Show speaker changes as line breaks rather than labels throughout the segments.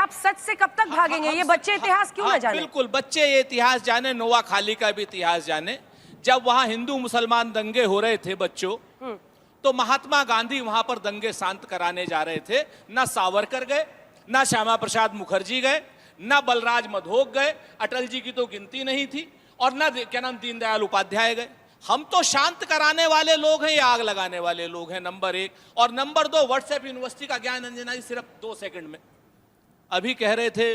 आप सच से कब तक भागेंगे? ये बच्चे इतिहास क्यों ना जाने?
बिल्कुल, बच्चे ये इतिहास जाने, नोआ खाली का भी इतिहास जाने। जब वहां हिंदू मुसलमान दंगे हो रहे थे बच्चों, तो महात्मा गांधी वहां पर दंगे शांत कराने जा रहे थे। ना सावरकर गए, ना श्यामा प्रसाद मुखर्जी गए, ना बलराज मधोक गए, अटल जी की तो गिनती नहीं थी, और ना क्या नाम दीनदयाल उपाध्याय गए। हम तो शांत कराने वाले लोग हैं या आग लगाने वाले लोग हैं, नंबर एक। और नंबर दो, व्हाट्सएप यूनिवर्सिटी का ज्ञान अंजना जी सिर्फ 2 सेकंड में अभी कह रहे थे,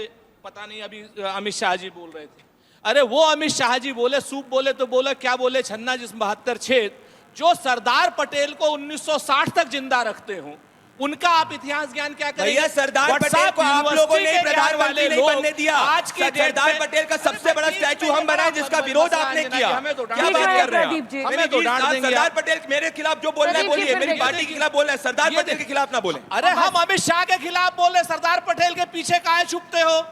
पता नहीं अभी अमित शाह जी बोल रहे थे। अरे वो अमित शाह जी बोले, सूप बोले तो बोले, क्या बोले, छन्ना जिस 72 छेद, जो सरदार पटेल को 1960 तक जिंदा रखते हो, उनका आप इतिहास ज्ञान क्या करेंगे?
भैया सरदार पटेल को आप लोगों ने प्रधानमंत्री नहीं बनने दिया।
आज के
सरदार पटेल का सबसे बड़ा स्टैचू हम बनाए, जिसका विरोध आपने किया। क्या बात कर रहे हैं? हमें तो डांट देंगे। सरदार पटेल मेरे खिलाफ जो बोल रहे हैं बोलिए, मेरी पार्टी के खिलाफ बोल रहे हैं, सरदार पटेल के खिलाफ ना बोले।
अरे हम अमित शाह के खिलाफ बोले, सरदार पटेल के पीछे काहे छुपते हो?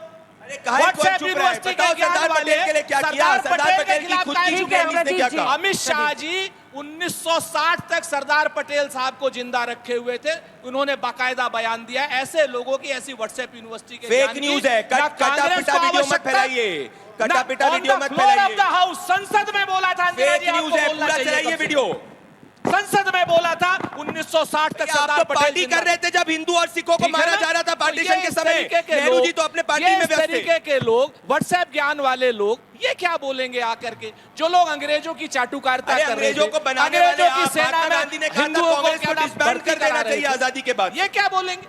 व्हाट्सएप यूनिवर्सिटी के सरदार पटेल के लिए क्या किया? सरदार पटेल की खुद की चुप्पी ने क्या कहा?
अमित शाह जी 1960 तक सरदार पटेल साहब को जिंदा रखे हुए थे। उन्होंने बाकायदा बयान दिया। ऐसे लोगों की, ऐसी व्हाट्सएप यूनिवर्सिटी के
फेक न्यूज है, कटा पिटा वीडियो मत फैलाइए, कटा पिटा वीडियो मत फैलाइए।
संसद में बोला था,
फेक न्यूज है, पूरा चलाइए वीडियो।
संसद में बोला था 1960 तक सरदार पटेल
पार्टी कर रहे थे जब हिंदू और सिखों को मारा जा रहा था पार्टीशन के समय। नेहरू जी तो अपने पार्टी में व्यस्त थे।
तरीके के लोग, व्हाट्सएप ज्ञान वाले लोग, ये क्या बोलेंगे आकर के? जो लोग अंग्रेजों की चाटुकारिता कर रहे थे,
अंग्रेजों को बनाने वाले महात्मा गांधी ने कहा था कांग्रेस को डिसबैंड कर देना चाहिए आजादी के बाद।
ये क्या बोलेंगे?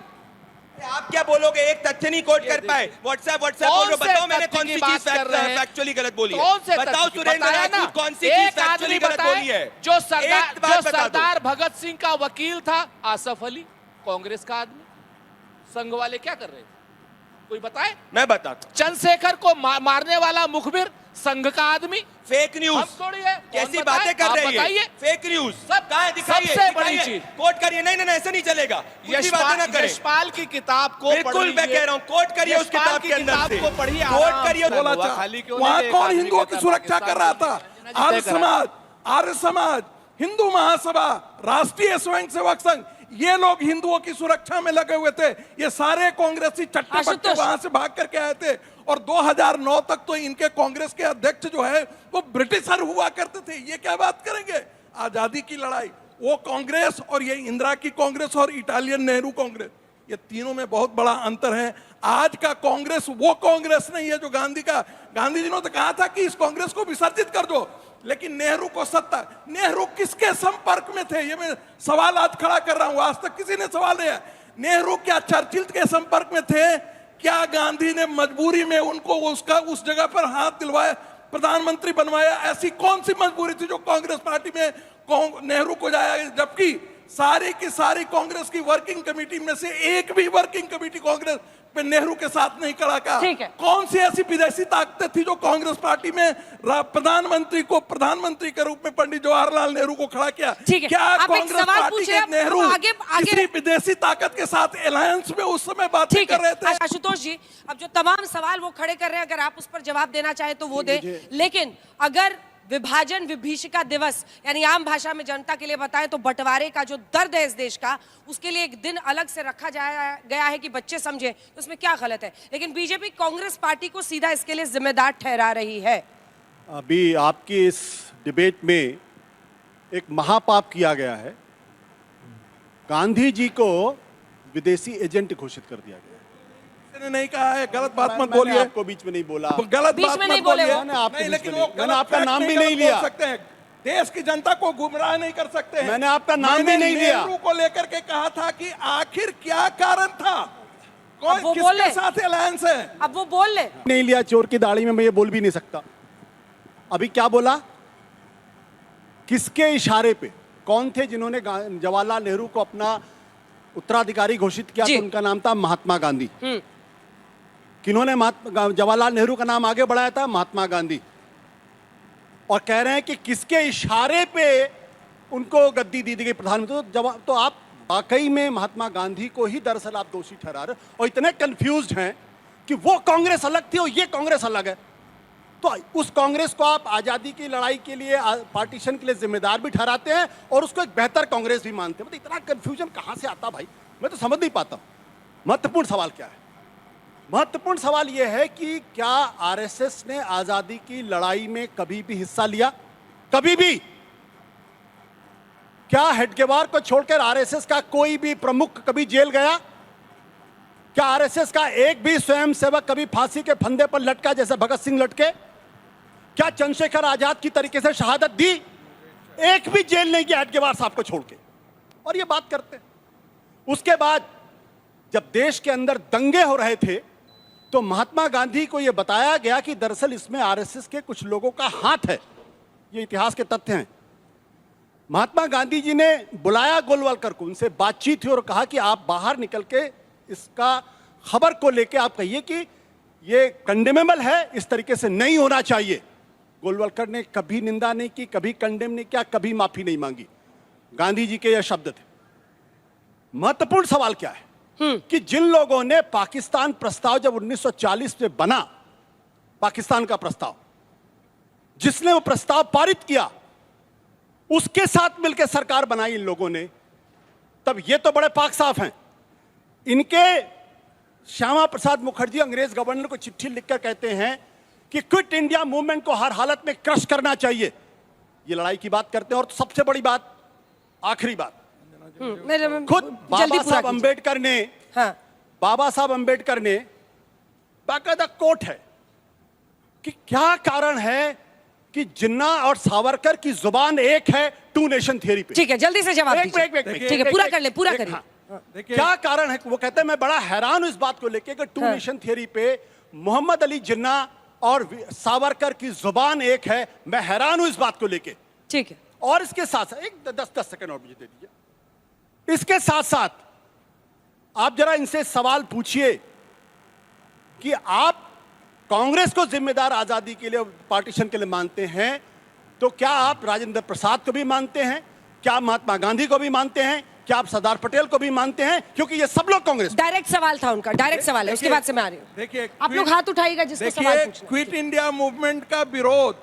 आप क्या बोलोगे? एक तथ्य नहीं कोट कर पाए। व्हाट्सएप बोलो, बताओ मैंने कौन सी चीज फैक्चुअली गलत बोली है? बताओ सुरेंद्र राजपूत कौन सी चीज फैक्चुअली गलत बोली है?
जो सरदार भगत सिंह का वकील था आसफ अली, कांग्रेस का आदमी, संघ वाले क्या कर रहे थे? कोई बताए?
मैं बताता हूं।
चंद्रशेखर को मारने वाला मुखबिर, संघ का आदमी।
फेक न्यूज कैसी बातें कर रही है? फेक न्यूज सब कहां है? दिखाइए,
सबसे बड़ी चीज
कोट करिए। नहीं नहीं ऐसे नहीं चलेगा,
यशपाल की किताब को
बिल्कुल मैं कह रहा हूं, कोट करिए उस किताब के अंदर से,
पढ़िए,
कोट करिए।
वहां कौन हिंदुओं की सुरक्षा कर रहा था? आर्य समाज, हिंदू महासभा, राष्ट्रीय स्वयंसेवक संघ, ये लोग हिंदुओं की सुरक्षा में लगे हुए थे। ये सारे कांग्रेसी चट्टे बट्टे वहां से भाग करके आए थे। और 2009 तक तो इनके कांग्रेस के अध्यक्ष जो है वो ब्रिटिशर हुआ करते थे। ये क्या बात करेंगे? आजादी की लड़ाई, वो कांग्रेस और ये इंदिरा की कांग्रेस और इटालियन नेहरू कांग्रेस, ये तीनों में बहुत बड़ा अंतर है। आज का कांग्रेस वो कांग्रेस नहीं है जो गांधी जी ने तो कहा था कि इस कांग्रेस को विसर्जित कर दो, लेकिन नेहरू को सत्ता। नेहरू किसके संपर्क में थे? ये मैं सवाल आज खड़ा कर रहा हूं, आज तक किसी ने सवाल नहीं है। नेहरू क्या चर्चिल के संपर्क में थे? क्या गांधी ने मजबूरी में उनको उस जगह पर हाथ दिलवाया, प्रधानमंत्री बनवाया? ऐसी कौन सी मजबूरी थी जो कांग्रेस पार्टी में नेहरू को जाया? जबकि सारी की सारी कांग्रेस की वर्किंग कमेटी में से एक भी वर्किंग कमेटी कांग्रेस पे नेहरू के साथ नहीं खड़ा का। कौन सी ऐसी विदेशी ताकतें थी जो कांग्रेस पार्टी में प्रधानमंत्री को प्रधानमंत्री के रूप में पंडित जवाहरलाल नेहरू को खड़ा किया? क्या कांग्रेस पार्टी के नेहरू किसी विदेशी ताकत के साथ अलायंस में उस समय बातें कर रहे थे?
आशुतोष जी, अब जो तमाम सवाल वो खड़े कर रहे हैं, अगर आप उस पर जवाब देना चाहे तो वो दे। लेकिन अगर विभाजन विभीषिका दिवस, यानी आम भाषा में जनता के लिए बताएं तो बंटवारे का जो दर्द है इस देश का, उसके लिए एक दिन अलग से रखा गया है कि बच्चे समझे, तो उसमें क्या गलत है? लेकिन बीजेपी कांग्रेस पार्टी को सीधा इसके लिए जिम्मेदार ठहरा रही है।
अभी आपकी इस डिबेट में एक महापाप किया गया है। गांधी जी को विदेशी एजेंट घोषित कर दिया गया।
नहीं कहा है, गलत बात मत बोलिए।
आपको बीच में नहीं बोला,
गलत बात मत बोलिए।
मैंने आपका नाम भी नहीं लिया।
देश की जनता को गुमराह नहीं कर सकते हैं।
मैंने आपका नाम भी नहीं लिया।
नेहरू को लेकर के कहा था कि आखिर क्या कारण था, किसके साथ अलायंस है?
अब वो बोल ले।
नहीं लिया, चोर की दाढ़ी में मैं ये बोल भी नहीं सकता। अभी क्या बोला? किसके इशारे पे? कौन थे जिन्होंने जवाहरलाल नेहरू को अपना उत्तराधिकारी घोषित किया? तो उनका नाम था महात्मा गांधी। किन्होंने जवाहरलाल नेहरू का नाम आगे बढ़ाया था? महात्मा गांधी। और कह रहे हैं कि किसके इशारे पे उनको गद्दी दी गई प्रधानमंत्री? तो आप वाकई में महात्मा गांधी को ही दरअसल आप दोषी ठहरा रहे हो, और इतने कंफ्यूज्ड हैं कि वो कांग्रेस अलग थी और ये कांग्रेस अलग है। तो उस कांग्रेस को आप आजादी की लड़ाई के लिए, पार्टीशन के लिए जिम्मेदार भी ठहराते हैं और उसको एक बेहतर कांग्रेस भी मानते हैं। मतलब इतना कंफ्यूजन कहां से आता भाई? मैं तो समझ नहीं पाता। महत्वपूर्ण सवाल क्या है? महत्वपूर्ण सवाल यह है कि क्या आरएसएस ने आजादी की लड़ाई में कभी भी हिस्सा लिया? कभी भी? क्या हेडगेवार को छोड़कर आरएसएस का कोई भी प्रमुख कभी जेल गया? क्या आरएसएस का एक भी स्वयंसेवक कभी फांसी के फंदे पर लटका जैसे भगत सिंह लटके? क्या चंद्रशेखर आजाद की तरीके से शहादत दी? एक भी जेल नहीं गया हेडगेवार साहब को छोड़ के, और ये बात करते हैं। उसके बाद जब देश के अंदर दंगे हो रहे थे तो महात्मा गांधी को यह बताया गया कि दरअसल इसमें आरएसएस के कुछ लोगों का हाथ है। ये इतिहास के तथ्य हैं। महात्मा गांधी जी ने बुलाया गोलवलकर को, उनसे बातचीत हुई और कहा कि आप बाहर निकल के इसका खबर को लेके आप कहिए कि ये कंडेमेबल है, इस तरीके से नहीं होना चाहिए। गोलवलकर ने कभी निंदा नहीं की, कभी कंडेम नहीं किया, कभी माफी नहीं मांगी। गांधी जी के ये शब्द थे। महत्वपूर्ण सवाल क्या है कि जिन लोगों ने पाकिस्तान प्रस्ताव जब 1940 में बना, पाकिस्तान का प्रस्ताव, जिसने वो प्रस्ताव पारित किया, उसके साथ मिलकर सरकार बनाई इन लोगों ने, तब ये तो बड़े पाक साफ हैं। इनके श्यामा प्रसाद मुखर्जी अंग्रेज गवर्नर को चिट्ठी लिखकर कहते हैं कि क्विट इंडिया मूवमेंट को हर हालत में क्रश करना चाहिए। ये लड़ाई की बात करते हैं। और सबसे बड़ी बात, आखिरी बात, खुद बाबा साहब अंबेडकर ने,
हाँ,
बाबा साहब अंबेडकर ने बाकायदा कोट है कि क्या कारण है कि जिन्ना और सावरकर की जुबान एक है टू नेशन थियरी पे।
ठीक है, जल्दी से जवाब
एक
दीजिए।
मिनट,
ठीक है, पूरा कर ले, पूरा करिए।
देखिए,
क्या कारण है? वो कहते हैं मैं बड़ा हैरान हूं इस बात को लेके कि टू नेशन थियरी पे मोहम्मद अली जिन्ना और सावरकर की जुबान एक है। मैं हैरान हूं इस बात को लेके।
ठीक है,
और इसके साथ साथ एक 10 सेकंड और मुझे दे दीजिए। इसके साथ साथ आप जरा इनसे सवाल पूछिए कि आप कांग्रेस को जिम्मेदार आजादी के लिए, पार्टीशन के लिए मानते हैं, तो क्या आप राजेंद्र प्रसाद को भी मानते हैं? क्या महात्मा गांधी को भी मानते हैं? क्या आप सरदार पटेल को भी मानते हैं? क्योंकि ये सब लोग कांग्रेस।
डायरेक्ट सवाल था उनका, डायरेक्ट सवाल है, उसके बाद से मैं आ रही हूँ।
देखिए,
आप लोग हाथ उठाइएगा जिसको सवाल पूछना है।
क्विट इंडिया मूवमेंट का विरोध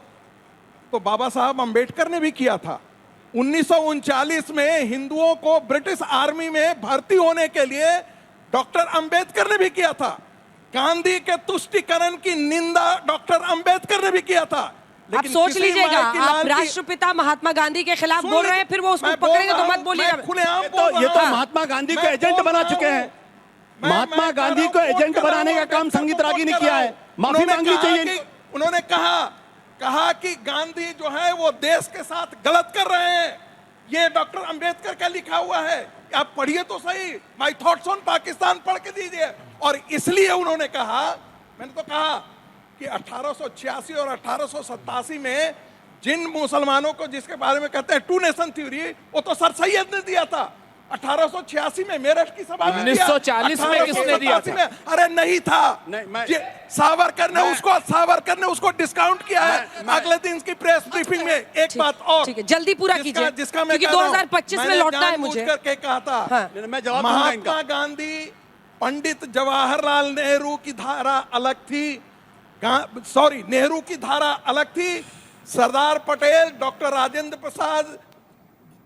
तो बाबा साहब अंबेडकर ने भी किया था। 1939 में हिंदुओं को ब्रिटिश आर्मी में भर्ती होने के लिए डॉक्टर अंबेडकर ने भी किया था। गांधी के तुष्टीकरण की निंदा डॉक्टर अंबेडकर ने भी किया था।
आप सोच लीजिएगा, आप राष्ट्रपिता महात्मा गांधी के खिलाफ बोल रहे हैं, फिर वो उसको पकड़ेंगे तो मत बोलिएगा।
ये तो महात्मा गांधी को एजेंट बना चुके हैं। महात्मा गांधी को एजेंट बनाने का काम संगीत रागी ने किया है। माफी मांगनी चाहिए।
उन्होंने कहा कि गांधी जो है वो देश के साथ गलत कर रहे हैं। ये डॉक्टर अंबेडकर का लिखा हुआ है, आप पढ़िए तो सही। माय थॉट्स ऑन पाकिस्तान पढ़ के दीजिए। और इसलिए उन्होंने कहा, मैंने तो कहा कि 1886 और 1887 में जिन मुसलमानों को, जिसके बारे में कहते हैं टू नेशन थ्योरी, वो तो सर सैयद ने दिया था 1886 में मेरठ की सभा में।
1940 में किसने दिया था?
अरे नहीं था, सावरकर ने उसको डिस्काउंट किया है अगले दिन की प्रेस ब्रीफिंग में। एक बात और,
ठीक है, जल्दी पूरा कीजिए,
जिसका मैं
क्योंकि 2025 में लौटना है मुझे।
करके कहा था,
मैं जवाब
महात्मा गांधी, पंडित जवाहरलाल नेहरू की धारा अलग थी, नेहरू की धारा अलग थी। सरदार पटेल, डॉक्टर राजेंद्र प्रसाद,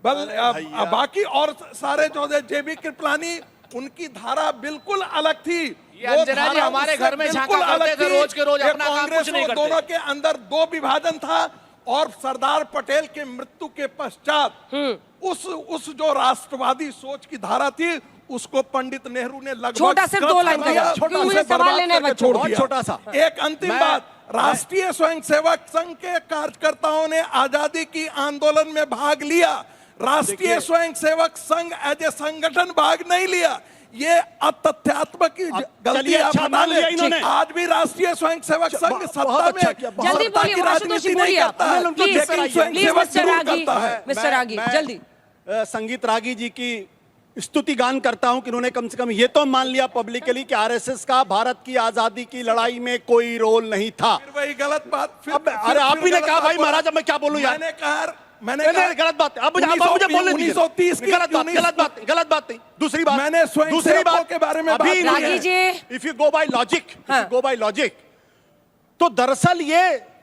बाकी और सारे जो जेबी कृपलानी, उनकी धारा बिल्कुल अलग थी।
अंजना जी हमारे घर में झांका करते थे रोज के रोज, अपना काम कुछ नहीं करते।
दोनों के अंदर दो विभाजन था। और सरदार पटेल के मृत्यु के पश्चात उस जो राष्ट्रवादी सोच की धारा थी, उसको पंडित नेहरू ने लगभग
छोटा सिर्फ 2 लाइन का,
छोटा सवाल लेने
छोड़ दिया। छोटा सा
एक अंतिम बात, राष्ट्रीय स्वयंसेवक संघ के कार्यकर्ताओं ने आजादी की आंदोलन में भाग लिया। राष्ट्रीय स्वयंसेवक संघ एज ए संगठन भाग नहीं लिया। ये अतथ्यात्मक गलती आप बना ले। आज भी राष्ट्रीय स्वयंसेवक संघ सत्ता में
जल्दी बोलिए,
राजनीति नहीं करता है, लेकिन स्वयंसेवक जरूर करता है।
मिस्टर रागी जल्दी।
संगीत रागी जी की स्तुति गान करता हूं कि उन्होंने कम से कम ये तो मान लिया पब्लिकली कि आरएसएस का भारत की आजादी की लड़ाई में कोई रोल नहीं था।
फिर वही गलत बात।
अरे आप ही ने कहा भाई महाराज, मैं क्या बोलूं यार। मैंने कहा गलत बात। अब मुझे बोलने दीजिए।
1930 की
गलत बात नहीं। दूसरी बात,
मैंने दूसरी बात के बारे में
if you go by logic, तो दरअसल ये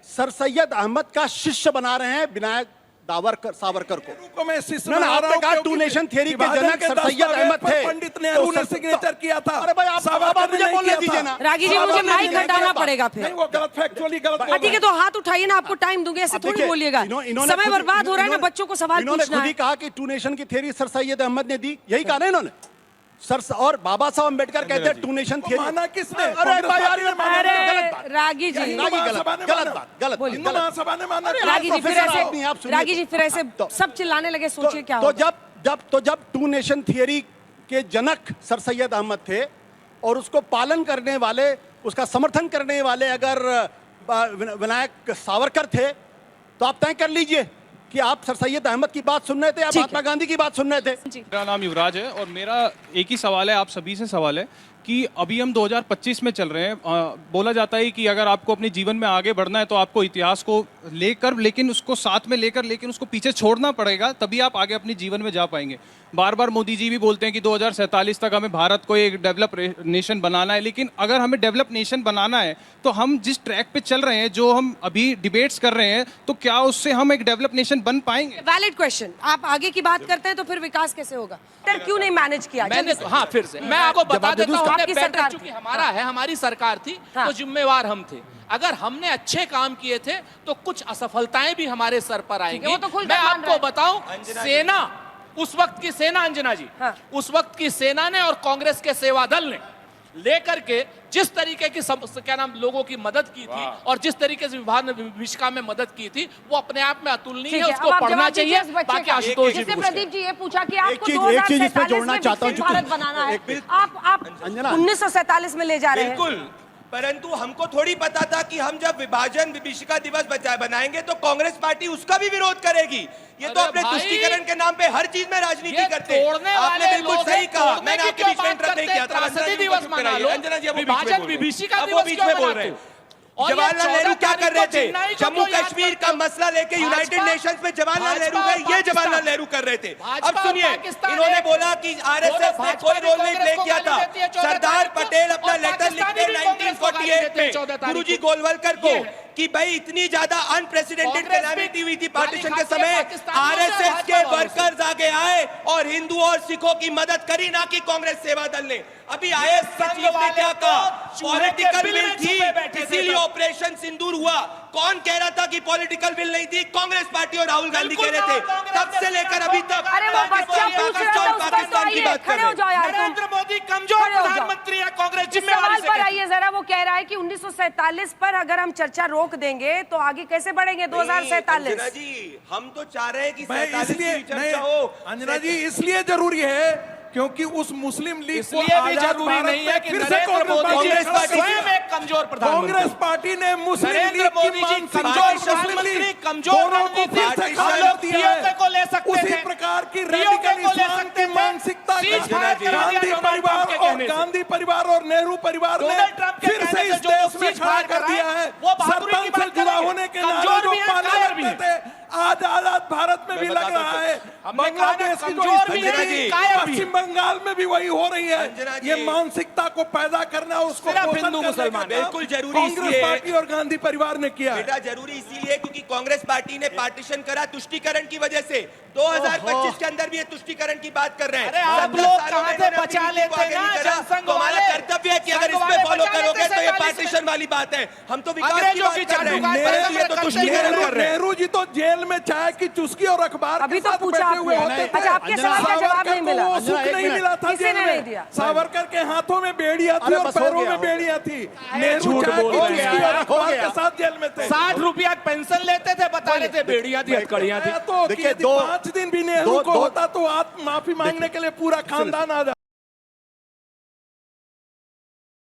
सर सैयद अहमद का शिष्य बना रहे हैं विनायक सावरकर को
मैं शिष्य
ना, ना,
बना रहा
आपने
हूं
कहा
क्योंकि
टू नेशन थियरी के
विभाजन
जनक सर सैयद
दस्तावेज
अहमद
पर
थे।
पंडित नेहरू ने सिग्नेचर किया था।
अरे भाई, आप
सावरकर
मुझे
ने नहीं
बोलने
किया
दीजिए
था।
ना।
रागी जी, मुझे
सावरकर ने
माइक
नहीं
हटाना
किया था।
पड़ेगा फिर।
नहीं, वो गलत फैक्चुअली गलत बोल
हाँ, ठीक
रहे
है, तो हाथ उठाइए ना, आपको टाइम दूंगे, ऐसे थोड़ी
देखिए,
बोलिएगा।
इन्होंने
समय
खुद-
बर्बाद हो रहा है ना,
इन्होंने-
बच्चों को सवाल
इन्होंने
पूछना
खुद ही
है।
कहा कि टू नेशन की थियरी सर सैयद अहमद ने दी, यही कहा ना इन्होंने। सर और बाबा साहब अम्बेडकर कहते हैं टू नेशन
वो
थियरी।
माना किसने?
अरे
कांग्रेस
भाई,
पार्टी ने माना।
अरे
गलत बात।
रागी जी,
हिंदू
रागी
महासभा ने
गलत
माना।
बात, गलत बात,
हिंदू
गलत।
महासभा ने माना।
रागी जी फिर
प्रोफेसर आप नहीं, आप
ऐसे,
सुनिए।
रागी जी फिर ऐसे सब चिल्लाने लगे, सोचिए क्या
तो
होगा।
जब टू नेशन थियरी के जनक सर सैयद अहमद थे और उसको पालन करने वाले, उसका समर्थन करने वाले अगर विनायक सावरकर थे, तो आप तय कर लीजिए कि आप सर सैयद अहमद की बात सुन रहे थे या
ठीक है।
महात्मा गांधी की बात सुन रहे थे।
मेरा नाम युवराज है और मेरा एक ही सवाल है, आप सभी से सवाल है कि अभी हम 2025 में चल रहे हैं। बोला जाता है कि अगर आपको अपने जीवन में आगे बढ़ना है तो आपको इतिहास को लेकर, लेकिन उसको साथ में लेकर, लेकिन उसको पीछे छोड़ना पड़ेगा, तभी आप आगे अपने जीवन में जा पाएंगे। बार बार मोदी जी भी बोलते हैं कि 2047 तक हमें भारत को एक डेवलप नेशन बनाना है, लेकिन अगर हमें डेवलप नेशन बनाना है तो हम जिस ट्रैक पे चल रहे हैं, जो हम अभी डिबेट्स कर रहे हैं, तो क्या उससे हम एक डेवलप नेशन बन पाएंगे?
Valid question. आप आगे की बात करते हैं तो फिर विकास कैसे होगा? क्यों नहीं मैनेज किया?
मैंने हाँ, फिर से मैं आपको बता देता हूँ,
आपकी
हमने
सरकार
बेटर,
थी।
चूंकि हमारा है, हमारी सरकार थी,
हाँ।
तो जिम्मेवार हम थे। अगर हमने अच्छे काम किए थे तो कुछ असफलताएं भी हमारे सर पर आएंगी।
वो तो खुलकर
मैं
मान रहा
आपको
है।
बताऊं, सेना, उस वक्त की सेना, अंजना जी,
हाँ।
उस वक्त की सेना ने और कांग्रेस के सेवा दल ने लेकर के जिस तरीके की क्या नाम लोगों की मदद की थी और जिस तरीके से विभीषिका में मदद की थी, वो अपने आप में अतुलनीय
ठीक
है,
है,
उसको
अब आप
पढ़ना
जवाब दीजिए
चाहिए।
इस बच्चे
बाकी
का।
आशुतोष जी
जिससे
पूछते हैं।
प्रदीप जी ये पूछा कि आपको
एक चीज मैं
2047
जोड़ना
में
चाहता हूं,
विकसित भारत बनाना है,
एक-
आप
अंजना।
1947 में ले जा रहे हैं।
बिल्कुल, परंतु हमको थोड़ी पता था कि हम जब विभाजन विभीषिका दिवस बनाएंगे तो कांग्रेस पार्टी उसका भी विरोध करेगी। ये तो
अरे
अपने
भाई,
तुष्टीकरण के नाम पे हर चीज में राजनीति
ये
करते हैं।
तोड़ने
आपने
वाले
बिल्कुल
लोग
सही
हैं,
कहा,
तोड़ने
मैंने
की
आपके
क्यों
बीच में
बात
इंटरप्ट नहीं
करते
किया
हैं?
था।
त्रासदी
अंजना जी
दिवस
को
मना
कराइए।
लो,
अंजना जी, अब वो बीच में
विभाजन
बोल रहे हैं।
विभीषिका
अब वो
दिवस
बीच
क्यों
में बोल
मनाते
रहे
हो?
हैं।
और ये
जवाहरलाल
14
नेहरू क्या
तारीख
कर रहे
को
थे?
चेन्नई को
जम्मू
क्यों याद
कश्मीर
करते
का
हो?
मसला लेके यूनाइटेड
भाजपा-
नेशंस में जवाहरलाल नेहरू
भाजपा और
गए, ये
पाकिस्तान।
जवाहरलाल नेहरू कर रहे थे।
भाजपा
अब
और
सुनिए,
पाकिस्तान
इन्होंने
एक-
बोला कि आरएसएस ने
भाजपा
कोई
भी
रोल नहीं
कांग्रेस
प्ले
को
किया
गाली
था।
देती है 14
सरदार
तारीख को,
पटेल अपना
और
लेटर
पाकिस्तानी
लिखते
भी कांग्रेस को गाली
1948
देते हैं 14
में
तारीख
गुरुजी
को।
गोलवलकर को
ये है।
कि भाई इतनी ज्यादा अनप्रेसिडेंटेड
कांग्रेस भी
कैलामिटी हुई थी
गाली
पार्टीशन के
खाती है
समय,
पाकिस्तानियों से,
आरएसएस
भाजपा
के
वालों से।
वर्कर्स आगे आए और हिंदू और सिखों की मदद करी, ना कि कांग्रेस सेवा दल ने। अभी आईएएस के चीफ ने क्या कहा? पॉलिटिकल
बिल
विल
में
थी,
छुपे बैठे थे
इसीलिए
तब।
ऑपरेशन सिंदूर हुआ। कौन कह रहा था कि पॉलिटिकल विल नहीं थी? कांग्रेस पार्टी और राहुल गांधी कह रहे थे। तब से लेकर अभी तक
अरे वो बच्चा पूछ रहा था, उस पर तो
पाकिस्तान की
आइए,
बात कर
खड़े हो
रहे
जाओ यार तुम।
नरेंद्र मोदी कमजोर
खड़े हो जाओ।
प्रधानमंत्री है, कांग्रेस
इस
जिम्मेवारी
सवाल
से
पर
कहती है।
आइए जरा। वो कह रहा है कि 1947 पर अगर हम चर्चा रोक देंगे तो आगे कैसे बढ़ेंगे? 2047
अंजना जी, हम तो चाह रहे हैं कि
मैं
47
इसलिए
की चर्चा हो।
अंजना जी, इसलिए जरूरी है क्योंकि उस मुस्लिम लीग को
इसलिए भी
आजाद
जरूरी
भारत
नहीं है
में
कि
फिर से
नरेंद्र मोदी जी
कांग्रेस पार्टी
स्वयं एक कमजोर प्रधानमंत्री।
कांग्रेस पार्टी ने मुस्लिम
नरेंद्र
लीग
मोदी
की
जी
मानसिकता
कमजोर
और मुस्लिम
प्रधानमंत्री,
लीग
कमजोर
दोनों को
रणनीति,
फिर से
हम
खड़ा
लोग
दिया है।
POK को ले सकते
उसी
थे।
प्रकार की
POK
रेडिकल
को ले
इस्लाम
सकते
की
थे।
मानसिकता
सीज
का
फायर करा दिया
गांधी
डोनाल्ड
परिवार
ट्रंप के
और
कहने से।
गांधी परिवार और नेहरू परिवार ने
डोनाल्ड ट्रंप के
फिर से
कहने से
इस
जो
देश में
सीज
खड़ा
फायर
कर
करा
दिया
है,
है।
वो बहादुरी की
सरपंच से
बात
जुड़ा
करेंगे।
होने के नारे
कमजोर
जो
भी है,
पाले
कायर भी
लगते
है।
थे, आज आजाद भारत में भी लग रहा है।
हमने कहा ना,
बांग्लादेश की जो
कमजोर भी
स्थिति
है,
थी,
कायर भी है।
पश्चिम बंगाल में भी वही हो रही
अंजना
है।
जी,
ये मानसिकता को पैदा करना, उसको
सिर्फ
पोषण
हिंदू
करने का
मुसलमान,
काम
बिल्कुल जरूरी
कांग्रेस
इसलिए-
पार्टी और गांधी परिवार ने किया है।
बेटा जरूरी इसीलिए क्योंकि कांग्रेस पार्टी ने पार्टीशन करा तुष्टीकरण की वजह से। 2025 के अंदर भी ये तुष्टीकरण की बात कर रहे हैं।
अरे आप
70
लोग
सालों में
कहाँ से
इन्होंने अपनी
बचा
नीति
लेते
को आगे
ना,
नहीं करा।
जनसंघ
तो हमारा
वाले।
कर्तव्य है कि अगर
संघ
इस पे
वाले
फॉलो
बचा
करोगे
लेते
तो ये
47
पार्टीशन वाली बात है। हम तो विकास की
अंग्रेजों
बात
की
कर रहे हैं।
चाटुकार पर
ये तो
करते
तुष्टीकरण
हैं।
कर रहे हैं।
नेहरू जी तो जेल में चाय की चुस्की और अखबार
अभी
के
तो
साथ
पूछा
बैठे हुए
आपने।
होते थे।
अच्छा, आपके सवाल का जवाब नहीं मिला।
वो सुख
अंजना, एक
नहीं
मिनट।
मिला था
किसी
जेल
ने
में।
नहीं दिया।
सावरकर के हाथों में बेड़ियां थी
अरे
और
बस हो
पैरों
गया,
में
हो
बेड़ियां थी। नेहरू
झूठ
चाय
बोल
की
रहे
चुस्की
हैं।
और
हो
अखबार
गया।
के साथ जेल में थे।
60 रुपया पेंशन लेते थे, बता रहे थे बेड़ियां थी, हथकड़ियां थी।
तो
देखिए,
5 दिन भी नेहरू को होता तो आप माफी मांगने के लिए पूरा खानदान आ जाता।